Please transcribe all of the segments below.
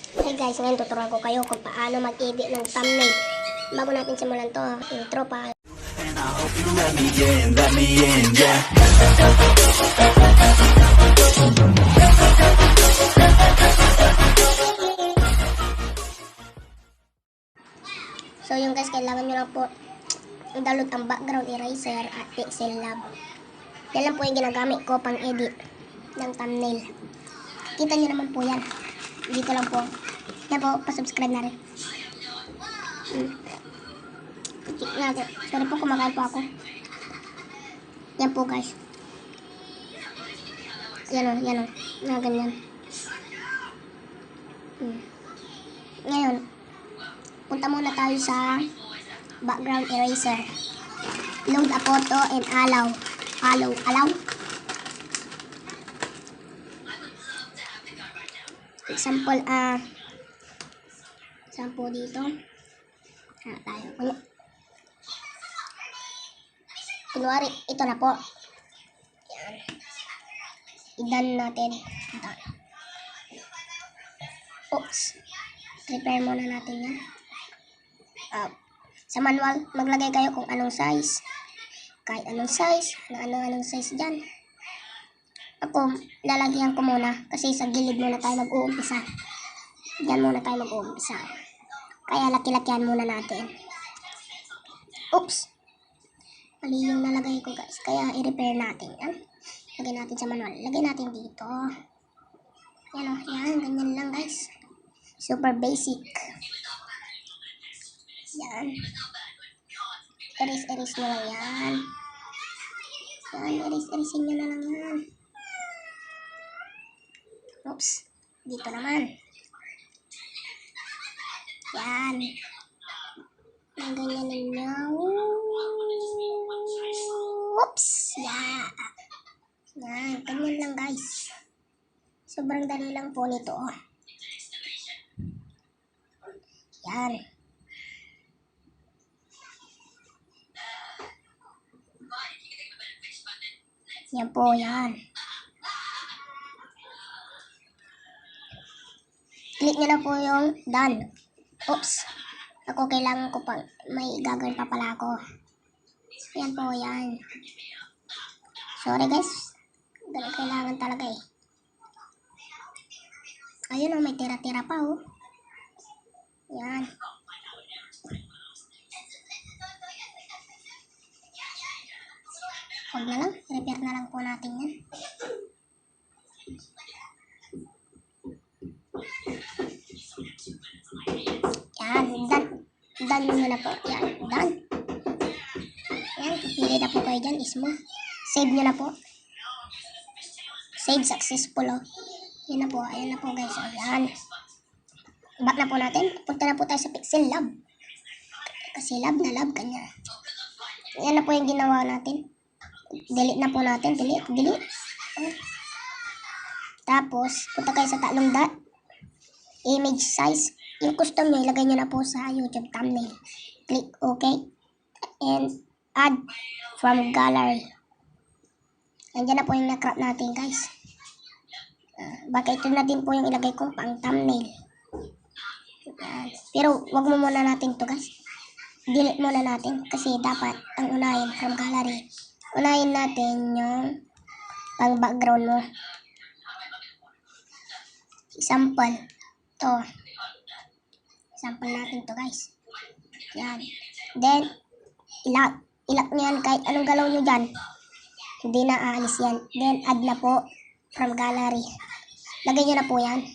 Hey guys, ngayon tuturuan ko kayo kung paano mag-edit ng thumbnail. Bago natin simulan to, intro pa. And I hope you let me in, yeah. So yung guys, kailangan nyo lang po i-download ang background eraser at Pixel Lab. Yan lang po yung ginagamit ko pang edit ng thumbnail. Kita nyo naman po yan. Dito lang po. Yan po, pa-subscribe na rin. Check natin. Sorry po, kumakain po ako. Yan po guys. Yan o, yan o. Na ganyan. Ngayon, punta muna tayo sa background eraser. Load a photo and allow. Allow. Example dito. Tayo. Kunwari, ito na po. Yan. I-done natin. Done. Oops. Prepare muna natin yan. Sa manual, maglagay kayo kung anong size. Kahit anong size. Anong size dyan. Ako, lalagyan ko muna. Kasi sa gilid muna tayo mag-uumpisa. Diyan muna tayo mag-uumpisa. Kaya laki-lakihan muna natin. Oops. Mali yung nalagay ko guys. Kaya i-repair natin yan. Lagay natin sa manual. Lagay natin dito. Yan o. Yan. Ganyan lang guys. Super basic. Yan. Erase nyo lang yan. Yan. Erase nyo na lang yan. Oops. Dito naman. Yan. Ang ganyan ninyo. Oops. Yeah. Yan. Ganyan lang guys. Sobrang dali lang po nito. Yan. Yan po, yan. Click nyo na po yung done. Oops. Ako kailangan ko pa, may gagawin pa pala ako. Yan po, yan. Sorry guys. Ganun kailangan talaga eh. Ayun o, may tira-tira pa oh. Yan. Huwag na lang. Repair na lang po natin yan. Yan. Done nyo na po. Yan. Done. Yan. Pili na po kayo dyan. Smooth. Save nyo na po. Save successful oh. Yan na po. Ayan na po guys. Ayan. Back na po natin. Punta na po tayo sa Pixel Lab. Kasi lab na lab. Ganyan. Yan na po yung ginawa natin. Delete na po natin. Delete. Tapos, punta kayo sa tatlong dot. Image size. Yung custom nyo, ilagay nyo na po sa YouTube thumbnail. Click OK. And add from gallery. Andyan na po yung na-crop natin guys. Baka ito na din po yung ilagay ko pang thumbnail. Pero wag mo muna natin to guys. Delete muna natin. Kasi dapat ang unahin from gallery. Unahin natin yung pang background mo. Example. To. Example natin to guys. Yan. Then, ilock nyo yan kahit anong galaw nyo dyan. Hindi na aalis yan. Then, add na po from gallery. Lagay nyo na po yan.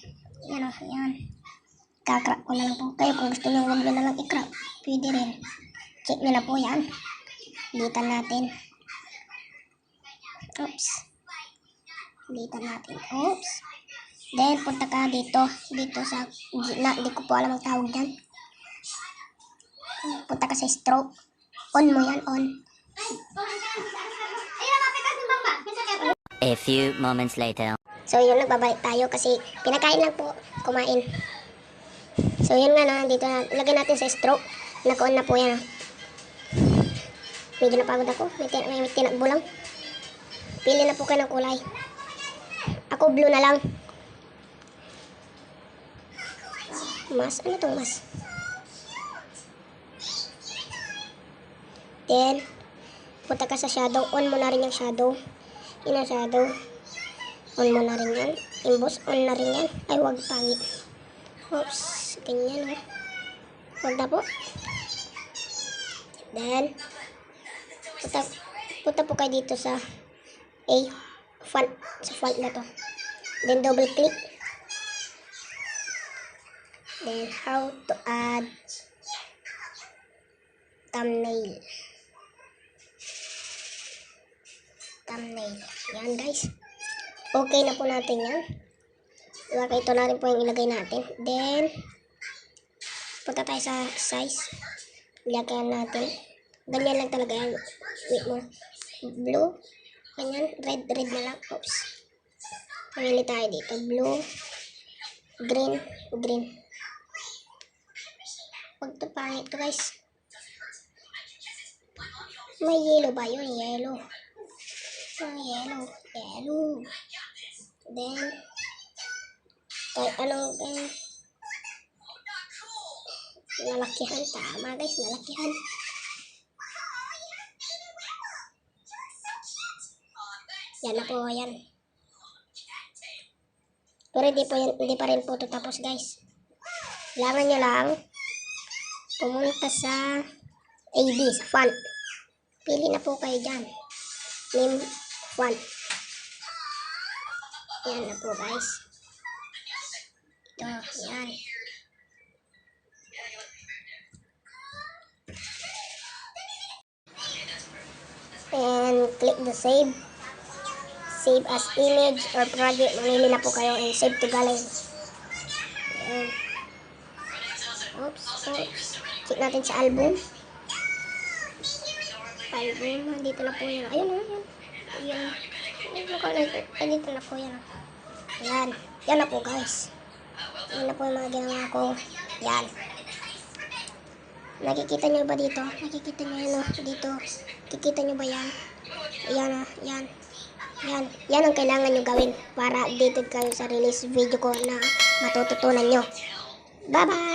Yan o. Yan. Kakrap ko na lang po. Kayo kung gusto nyo, huwag nyo na lang i-crop. Pwede rin. Check nyo na po yan. Dilitan natin. Oops. Dilitan natin. Oops. Then, punta ka dito. Dito sa gitna. Hindi ko po alam ang tawag dyan. Punta ka sa stroke. On mo yan. On. A few moments later. So, yun. Nagbabalik tayo kasi pinakain lang po. Kumain. So, yun nga na. Dito na. Ilagay natin sa stroke. Naka-on na po yan. Medyo napagod ako. May tinakbo lang. Pili na po kayo ng kulay. Ako blue na lang. Mas? Ano tong mas? Then, punta ka sa shadow. On mo na rin yung shadow. Yun ang shadow. On mo na rin yan. Emboss, on na rin yan. Ay, wag pangit. Oops. Ganyan, oh. Wag na po. Then, punta po kayo dito sa font. Sa font na to. Then, double click. Then, how to add thumbnail. Thumbnail. Yan, guys. Okay na po natin yan. Diba, ito na rin po yung ilagay natin. Then, punta tayo sa size. Ilagay natin. Ganyan lang talaga yan. Wait mo. Blue. Ganyan. Red na lang. Oops. Pamili tayo dito. Blue. Green. Huwag to pangit to, guys. May yellow ba yun? Yellow. Yellow. Then, kahit anong nalakihan. Tama, guys. Nalakihan. Yan na po, yan. Pero hindi pa rin po ito tapos, guys. Kailangan nyo lang pumunta sa AD, sa font. Pili na po kayo dyan. Name font. Yan na po, guys. Ito, yan. And click the save. Save as image or project. Mamili na po kayo and save to gallery. Ayan. Oops. Check natin sa album. Dito na po yan. Ayun. Dito na po yan. Ayan. Yan na po, guys. Yan na po yung mga ginawa ko. Yan. Nakikita nyo ba dito? Nakikita nyo yan, dito. Kikita nyo ba yan? Ayan, yan. Yan ang kailangan nyo gawin para updated kayo sa release video ko na matututunan nyo. Bye-bye!